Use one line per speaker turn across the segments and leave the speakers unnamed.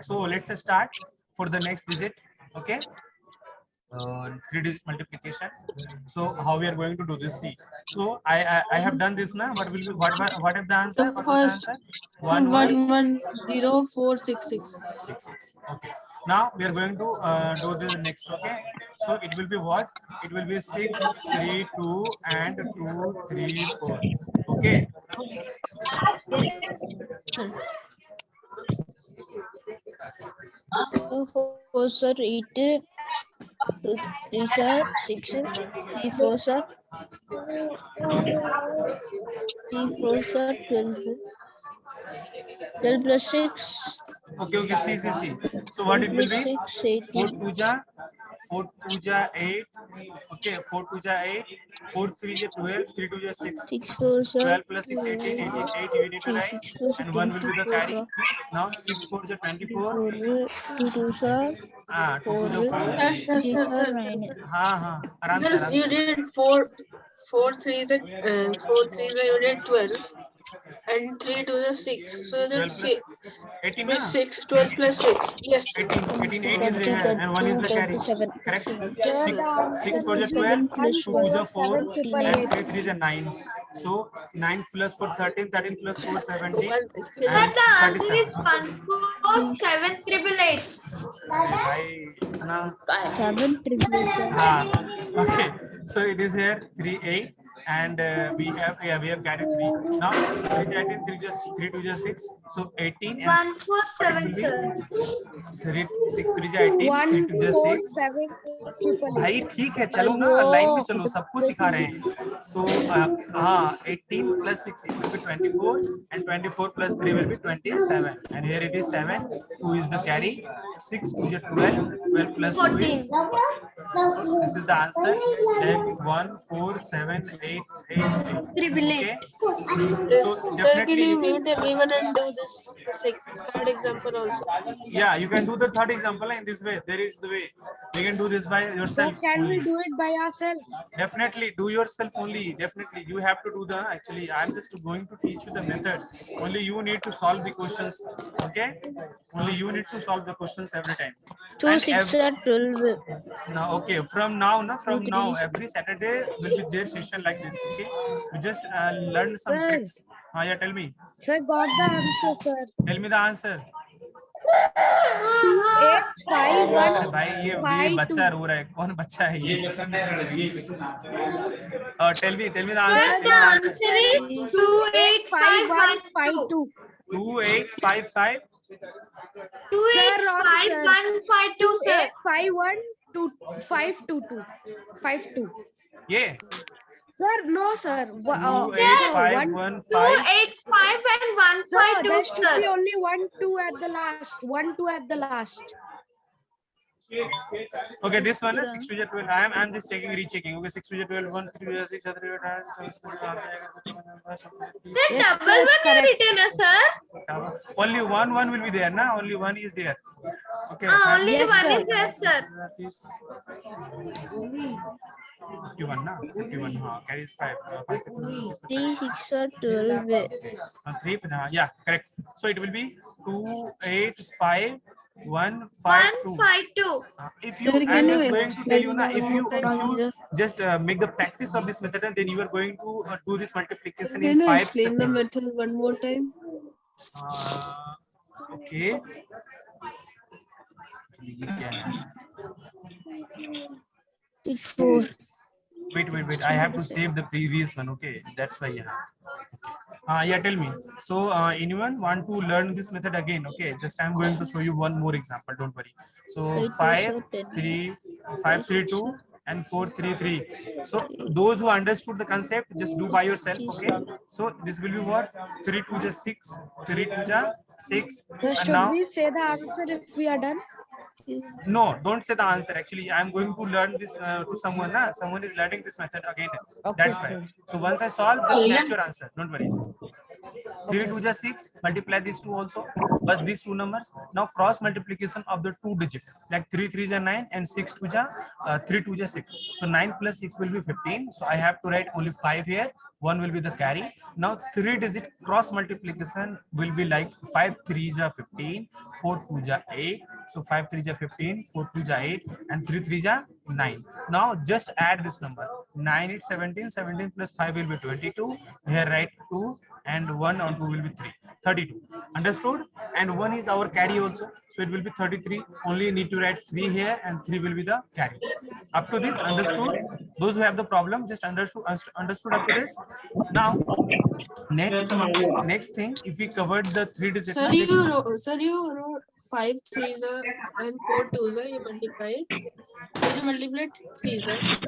So let's start for the next digit. Okay. 3-digit multiplication. So how we are going to do this? See, so I have done this now. What will be what is the answer?
The
What is the
first
answer?
110466.
6. Okay. Now we are going to do the next. Okay. So it will be what? It will be 6, 3, 2, and 2, 3, 4. Okay.
Two, four, sir, 8, 3, sir, 6, 3, 4, sir, 3, 4, sir, 12, 12 plus 6,
Okay. Okay. See. So what
12
it will
plus
be?
6,
4
18,
2 ja 4 2 ja 8. Okay. 4 2 ja 8. 4 3 ja 12. 3 2 ja 6.
6, 4, sir,
12 plus 6 18. 18 8 we need to
3,
write,
6, 4,
and 1 will be the
24,
carry. Now 6 4 ja
3,
24.
4, 2, 2, sir,
2 2 ja
4,
4.
Sir,
3, sir, 9.
हाँ आराम से
Because you did 4 3s you did 12 and 3 to the 6. So
12
then
plus 6
6
18
plus
ना
6, 12 plus 6. Yes, sir.
18 8 is
30,
there and 1 is
32,
the carry.
37.
Correct.
Yes,
Sir,
sir.
6
the
6
answer
4 ja
will be
12.
7 plus
2 2
1,
ja 4 and
147,888.
3 3 ja 9. So 9 plus 4 13. 13 plus 4 17
One,
and
But the answer
37.
is 147,888.
भाई इतना
7 triple 8, sir.
Okay. So it is here 3 8 and we have carried 3. Now 3 18 3 just 3 2 just 6. So 18 and 6. What it
147,
will be?
sir.
3 6 3 just 18 3 2 just 6.
147,888.
भाई ठीक है चलो ना
Ayo.
Line में चलो सबको सिखा रहे हैं सो हाँ 18 plus 6 it will be 24 and 24 plus 3 will be 27 and here it is 7 2 is the carry 6 2 is 12 12 plus 2 is
14.
so this is the answer then 1 4 7 8 8 8 okay
yes.
so
Sir, can
definitely
you mute everyone and do this third example also?
yeah you can do the third example in this way there is the way you can do this by
Sir,
yourself
can we
only.
do it by ourselves?
Definitely do yourself only. Definitely you have to do the actually I'm just going to teach you the method. Only you need to solve the questions. Okay, only you need to solve the questions every time.
2,
And
6, sir, 12.
now okay from now
Two
from now
threes.
every Saturday will be their session like this. Okay, you just learn some
Sir,
tricks. Yeah, tell me
got the answer, sir.
tell me the answer.
2851
अरे भाई ये
52.
बच्चा रो रहा है कौन बच्चा है ये tell me the
Sir,
answer
the answer is 28512.
2855152.
2855
Sir, wrong, sir.
2855152, sir.
2851252.
ये
Sir, no, sir.
Sir,
28515
285 and
Sir,
152,
there should
sir.
be only 1 2 at the last. 1 2 at the last.
okay this one is 6 to the 12 I'm just rechecking okay 6 to the 12 1 3 to the 6
Sir,
Yes,
double
sir, it's
one you
correct.
written, sir.
only one will be there na only one is there okay
Only
Yes,
one
sir.
is there, sir.
that is 51 na 51 ha carries 5
3, 6, sir, 12.
3 yeah correct so it will be 285 152
152.
if you
Sir,
I'm
can you
just going to tell you now
explain
if
one
you
more time?
just make the practice of this method and then you are going to do this multiplication in
Can you
5
explain the
seconds
method one more time?
okay ये क्या है
4.
wait I have to save the previous one okay that's why yeah yeah tell me so anyone want to learn this method again okay just I'm going to show you one more example don't worry so 5 3 5 3 2 and 4 3 3 so those who understood the concept just do by yourself okay so this will be what 3 2 just 6 3 2 just 6
Sir,
and
should
now
we say the answer if we are done?
no don't say the answer actually I'm going to learn this to someone someone is learning this method again
Okay,
that's why
sir.
so once I solve just match your answer don't worry 3
Okay,
2 just 6 multiply these two also but these two numbers now cross multiplication of the two digit like 3 3 is 9 and 6 2 is 3 2 is 6 so 9 plus 6 will be 15 so I have to write only 5 here 1 will be the carry Now 3-digit cross multiplication will be like 5 3s are 15, 4 2s are 8. So 5 3s are 15, 4 2s are 8, and 3 3s are 9. Now just add this number. 9 is 17, 17 plus 5 will be 22. Here write 2, and 1 on 2 will be 3, 32. Understood? And 1 is our carry also, so it will be 33. Only need to write 3 here, and 3 will be the carry. Up to this, understood? Those who have the problem, just understood up to this. Now next thing, if we covered the 3-digit,
Sir, you wrote 5 threes and 4 twos. You multiplied. Then you multiplied 3s.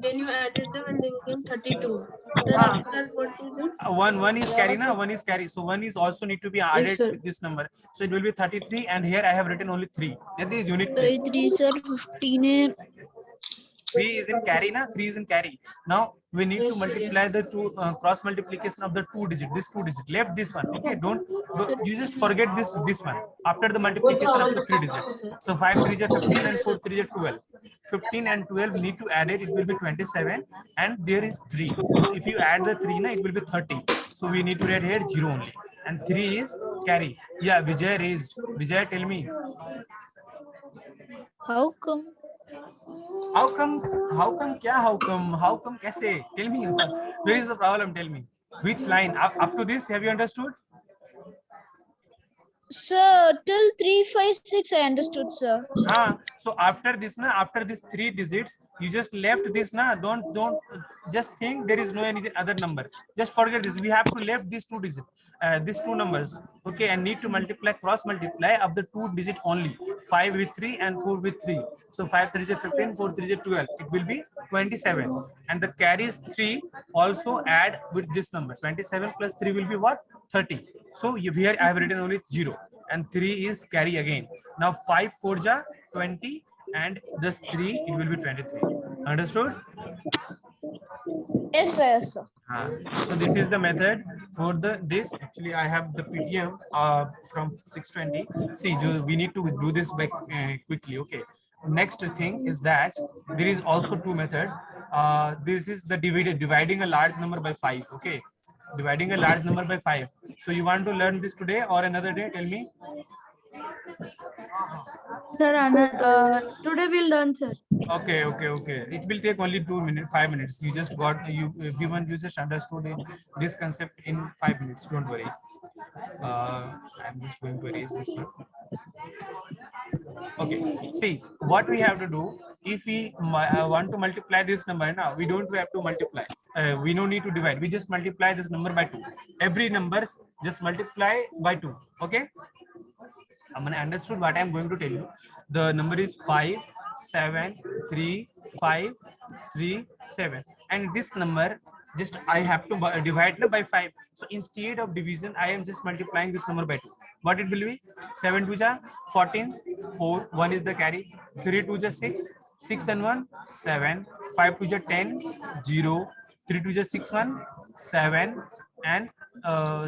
Then you added them and they became 32. Then after that, what is it?
one is carry, na? One is carry. So one is also need to be added
sir.
with this number. So it will be 33, and here I have written only 3. That is uniqueness.
3 sir 15
3 is in carry, na? 3 is in carry. Now we need
Yes,
to
sir,
multiply
yes.
the two cross multiplication of the 2-digit. This 2-digit. Left this one. Okay, don't you just forget this one after the multiplication of the 3-digit. So 5 3 is 15 and 4 3 is 12. 15 and 12 need to add it. It will be 27, and there is 3. So if you add the 3, na, it will be 30. So we need to write here 0 only, and 3 is carry. Yeah, Vijay raised. Vijay, tell me.
how come
How come kaise? Tell me, where is the problem? Tell me. Which line? Up to this, have you understood?
sir till 3 5 6 I understood sir.
So after this, after this 3 digits, you just left this, don't just think there is no any other number. Just forget this. We have to left these 2 digits, these 2 numbers, okay, and need to multiply, cross multiply of the 2 digit only. 5 with 3 and 4 with 3. So 5 3 is 15, 4 3 is 12. It will be 27, and the carries 3 also add with this number. 27 plus 3 will be what? 30. So here I have written only 0, and 3 is carry again. Now 5 4 ja 20, and this 3 it will be 23. Understood?
Yes sir, yes sir.
So this is the method for this. Actually, I have the PTM from 620. See, we need to do this back quickly. Okay. Next thing is that there is also 2 method. This is the dividing a large number by 5. Okay, dividing a large number by 5. So you want to learn this today or another day? Tell me.
Sir, today we'll learn, sir.
Okay. It will take only 2 minutes, 5 minutes. You just got everyone. You just understood this concept in 5 minutes. Don't worry. I'm just going to erase this one. Okay. See what we have to do. If we want to multiply this number now, we don't have to multiply. We don't need to divide. We just multiply this number by 2. Every numbers just multiply by 2. Okay. I'm gonna understood what I'm going to tell you. The number is 5 7 3 5 3 7, and this number just I have to divide by 5. So instead of division, I am just multiplying this number by 2. What it will be? 7 2 ja 14, 4 1 is the carry. 3 2 ja 6, 6 and 1 7, 5 2 ja 10 0, 3 2 ja 6 1 7, and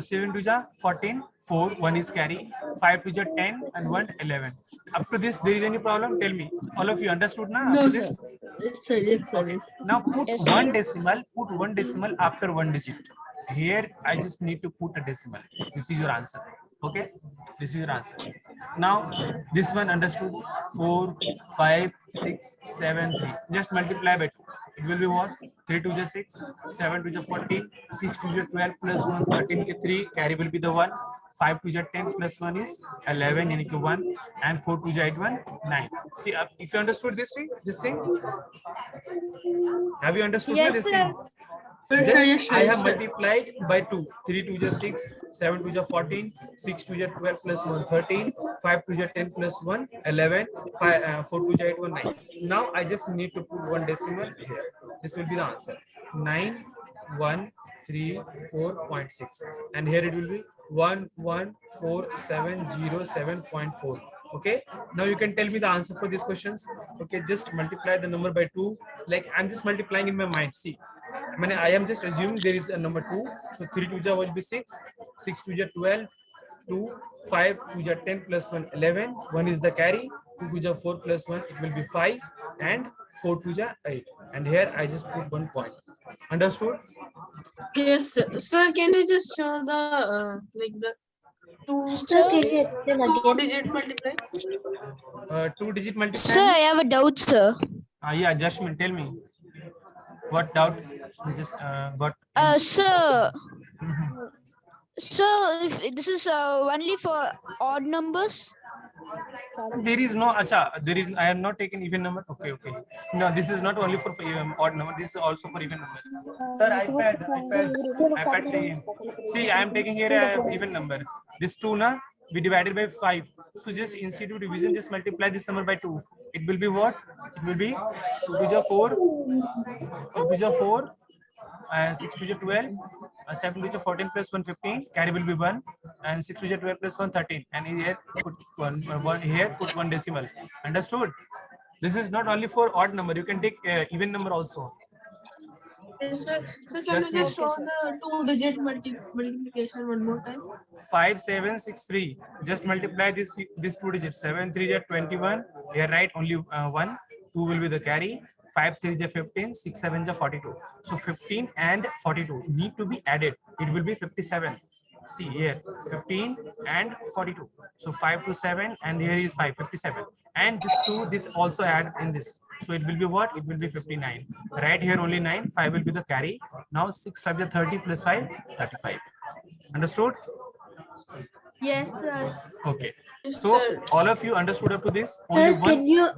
7 2 ja 14, 4 1 is carry. 5 2 ja 10 and 1 11. Up to this, there is any problem? Tell me. All of you understood now?
No,
Up to
sir.
this?
Yes, sir. Yes, sir.
Okay. Now put
Yes, sir.
one decimal. Put one decimal after one digit. Here I just need to put a decimal. This is your answer. Okay. This is your answer. Now this one understood. 4 5 6 7 3. Just multiply by 2. It will be what? 3 2 is 6, 7 2 is 14, 6 2 is 12 plus 1 13 ke 3. Carry will be the 1. 5 2 is 10 plus 1 is 11 into 1, and 4 2 is 8 1 9. See, if you understood this thing, have you understood
Yes,
this
sir.
thing?
Yes,
Just
sir. Yes, sir.
I
Yes,
have
sir.
multiplied by 2. 3 2 is 6, 7 2 is 14, 6 2 is 12 plus 1 13, 5 2 is 10 plus 1 11, 4 2 is 8 1 9. Now I just need to put one decimal here. This will be the answer. 9134.6, and here it will be 11470.7.4. Okay, now you can tell me the answer for these questions. Okay, just multiply the number by 2. Like I'm just multiplying in my mind. See, I am just assuming there is a number 2. So 3 2 will be 6, 6 2 12, 2, 5 2 10 plus 1 11. 1 is the carry. 2 2 4 plus 1, it will be 5, and 4 2 8. And here I just put 1 point. Understood?
Yes, sir. Sir, can you just show the like the two
Sir, can you explain again?
digit multiply?
2-digit multiply
Sir, I
means?
have a doubt, sir.
Yeah, Jasmine, tell me. What doubt? Just got.
Sir,
Mhm.
if this is only for odd numbers.
There is no, acha, there is, I am not taking even number. Okay, okay. No, this is not only for odd number, this is also for even number. Sir, iPad chahiye. See, I am taking here a even number. This 2 na, we divided by 5. So just instead of division, just multiply this number by 2. It will be what? It will be 2 to the 4, 2 to the 4, and 6 to the 12, 7 to the 14 plus 1 15, carry will be 1, and 6 to the 12 plus 1 13, and here put one here put one decimal. Understood? This is not only for odd number, you can take even number also.
Yes, sir. So can
Just
you just show the two-digit multiplication one more time?
5763. Just multiply this 2 digits. 7 3 is 21. Here right only 1. 2 will be the carry. 5 3 is 15. 6 7 is 42. So 15 and 42 need to be added. It will be 57. See here 15 and 42. So 5 to 7 and here is 5 57. And this 2 this also add in this. So it will be what? It will be 59. Right here only 9. 5 will be the carry. Now 6 5 is 30 plus 5 35. Understood?
Yes, sir.
Okay.
Yes,
So
sir.
all of you understood up to this? Only
Sir,
one?
can you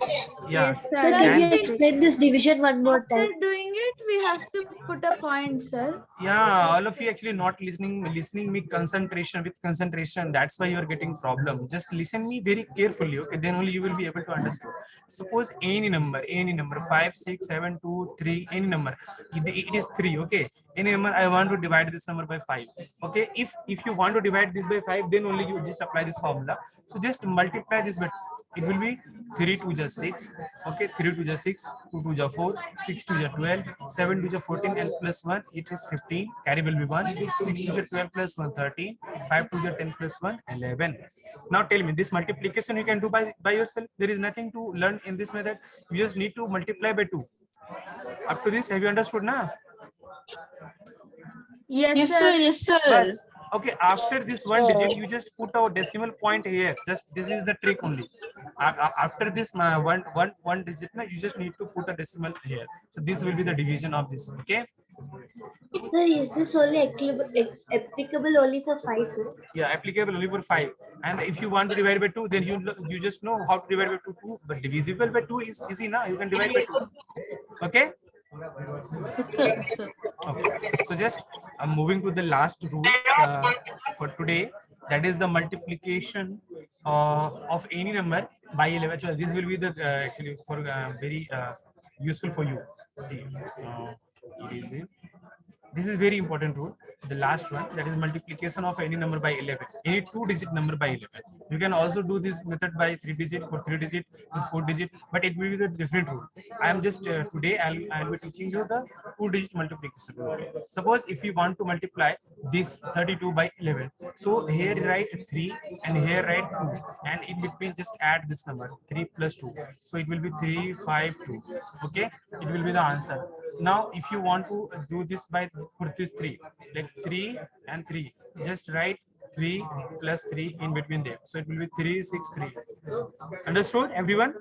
Yeah.
Yes, sir.
sir can you
And
explain this division one more
After
time?
doing it, we have to put a point, sir.
yeah, all of you actually not listening me with concentration. That's why you are getting problem. Just listen me very carefully. Okay, then only you will be able to understand. Suppose any number 5 6 7 2 3, any number. It is 3. Okay, any number I want to divide this number by 5. Okay, if you want to divide this by 5, then only you just apply this formula. So just multiply this by, it will be 3 2 just 6. Okay, 3 2 just 6, 2 2 just 4, 6 2 just 12, 7 2 just 14, and plus 1, it is 15. Carry will be 1. 6 2 just 12 plus 1, 13. 5 2 just 10 plus 1, 11. Now tell me, this multiplication you can do by yourself. There is nothing to learn in this method. You just need to multiply by 2. Up to this, have you understood now?
Yes,
Yes,
sir.
sir. Yes, sir.
Bas. Okay, after this one digit, you just put a decimal point here. Just this is the trick only. After this one digit, you just need to put a decimal here. So this will be the division of this. Okay.
Sir, is this only applicable only for 5, sir?
Yeah, applicable only for 5. And if you want to divide by 2, then you just know how to divide by 2. But divisible by 2 is easy now. You can divide by 2. Okay.
Yes, sir. Yes, sir.
Okay, so just I'm moving to the last rule for today. That is the multiplication of any number by 11. So this will be the actually for very useful for you. See, it is it. This is very important rule. The last one, that is multiplication of any number by 11, any 2-digit number by 11. You can also do this method by 3-digit, for 3-digit, for 4-digit, but it will be the different rule. I am just today I'll be teaching you the 2-digit multiplication rule. Suppose if you want to multiply this 32 by 11, so here write 3 and here write 2, and in between just add this number 3 plus 2, so it will be 3 5 2. Okay, it will be the answer. Now if you want to do this by put this 3, like 3 and 3, just write 3 plus 3 in between them, so it will be 3 6 3. Understood everyone?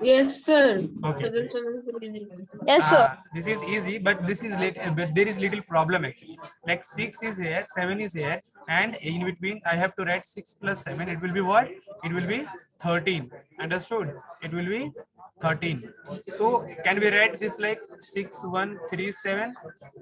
Yes, sir.
Okay.
So this one is very easy.
Yes, sir.
This is easy, but this is late. But there is little problem actually. Like 6 is here, 7 is here, and in between I have to write 6 plus 7. It will be what? It will be 13. Understood? It will be 13. So can we write this like 6 1 3 7?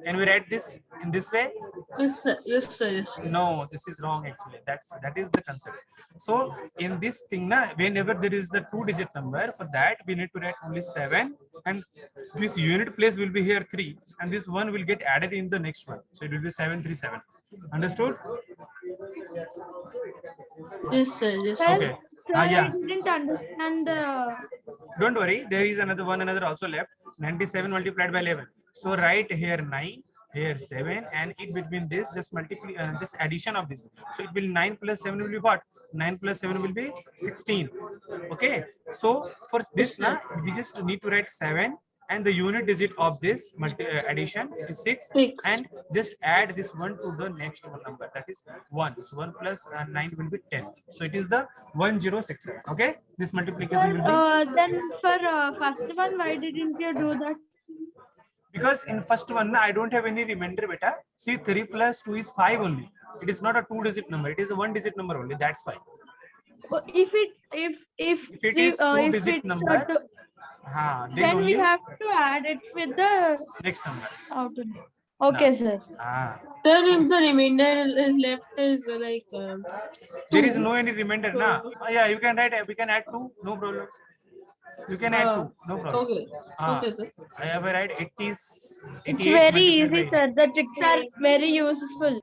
Can we write this in this way?
Yes, sir. Yes, sir. Yes, sir.
No, this is wrong actually. That is the concept. So in this thing na, whenever there is the 2-digit number, for that we need to write only 7, and this unit place will be here 3, and this 1 will get added in the next one, so it will be 737. Understood?
Yes, sir. Yes,
Sir,
sir.
Okay.
sir,
Yeah.
I didn't understand the.
Don't worry, there is another also left. 97 multiplied by 11. So write here 9, here 7, and in between this just multiply, just addition of this. So it will 9 plus 7 will be what? 9 plus 7 will be 16. Okay. So for this now we just need to write 7 and the unit digit of this addition, it is 6,
6.
and just add this one to the next one number, that is 1. So 1 plus 9 will be 10. So it is the 1067. Okay, this multiplication will be,
then for first one, why didn't you do that?
because in first one I don't have any remainder beta. See, 3 plus 2 is 5 only. It is not a 2-digit number, it is a 1-digit number only, that's why.
If it if
If it
three,
is
if
2-digit
it's
number, then
then we
only
have to add it with the
next number.
outer. Okay, sir.
Then if the remainder is left is like
There is
2.
no any remainder, na? Yeah, you can write, we can add 2, no problem. You can add 2, no problem.
Okay. Okay, sir.
I have a write 80,
It's
88
very
multiplied
easy,
by,
sir. The tricks are very useful.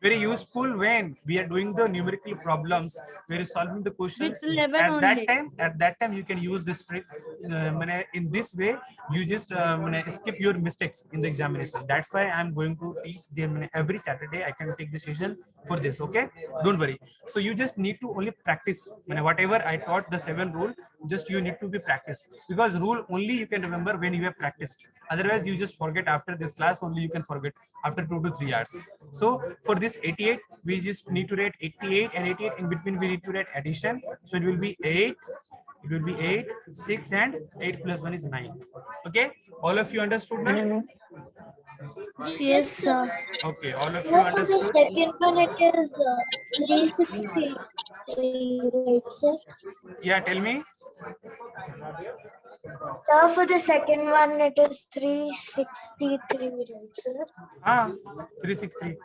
very useful when we are doing the numerical problems, we are solving the questions.
With 11
At
only.
that time you can use this trick. In this way you just skip your mistakes in the examination. That's why I'm going to teach them every Saturday. I can take the session for this. Okay, don't worry. So you just need to only practice whatever I taught, the 7 rule, just you need to be practiced, because rule only you can remember when you have practiced. Otherwise you just forget. After this class only you can forget after 2 to 3 hours. So for this 88, we just need to write 88 and 88. In between we need to write addition. So it will be 8. It will be 8, 6, and 8 plus 1 is 9. Okay, all of you understood now?
Yes, sir.
Okay, all of you
Now for the
understood.
second one, it is 363, right, sir?
Yeah, tell me.
Now for the second one, it is 363, right, sir?
363.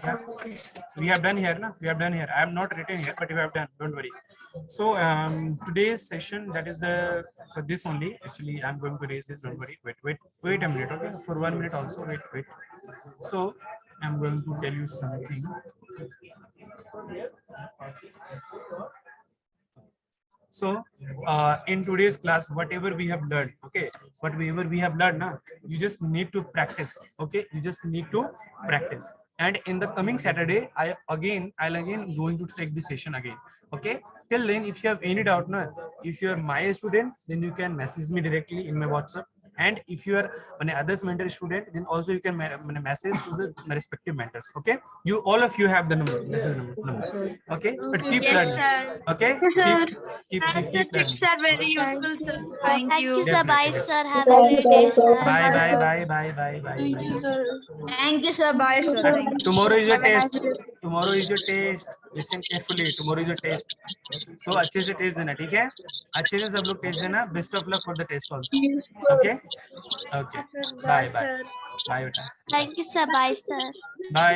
Yeah.
Okay.
We have done here, na? We have done here. I have not written here, but we have done. Don't worry. So today's session, that is the for this only. Actually, I'm going to raise this. Don't worry. Wait a minute. Okay, for 1 minute also. Wait. So I'm going to tell you something. So in today's class, whatever we have learned, okay, whatever we have learned, na, you just need to practice. Okay, you just need to practice. And in the coming Saturday, I'll again going to take this session again. Okay, till then, if you have any doubt, na, if you are my student, then you can message me directly in my WhatsApp. And if you are an others mentor student, then also you can message to the respective mentors. Okay, you all of you have the message number. Okay, but keep
Yes,
learning.
sir.
Okay, keep
The
learning.
tricks are very useful, sir. Thank
Thank
you.
you, sir. Bye,
Definitely.
sir. Have a great day, sir.
Bye.
Thank you, sir.
Thank you, sir. Bye, sir. Thank you.
Tomorrow is your
Have a nice
test.
day.
Tomorrow is your test. Listen carefully. Tomorrow is your test. So अच्छे से test देना, ठीक है? अच्छे से सब लोग test देना. Best of luck for the test also. Okay? Okay. Bye. Bye बेटा.
Thank you, sir. Bye, sir.
Bye.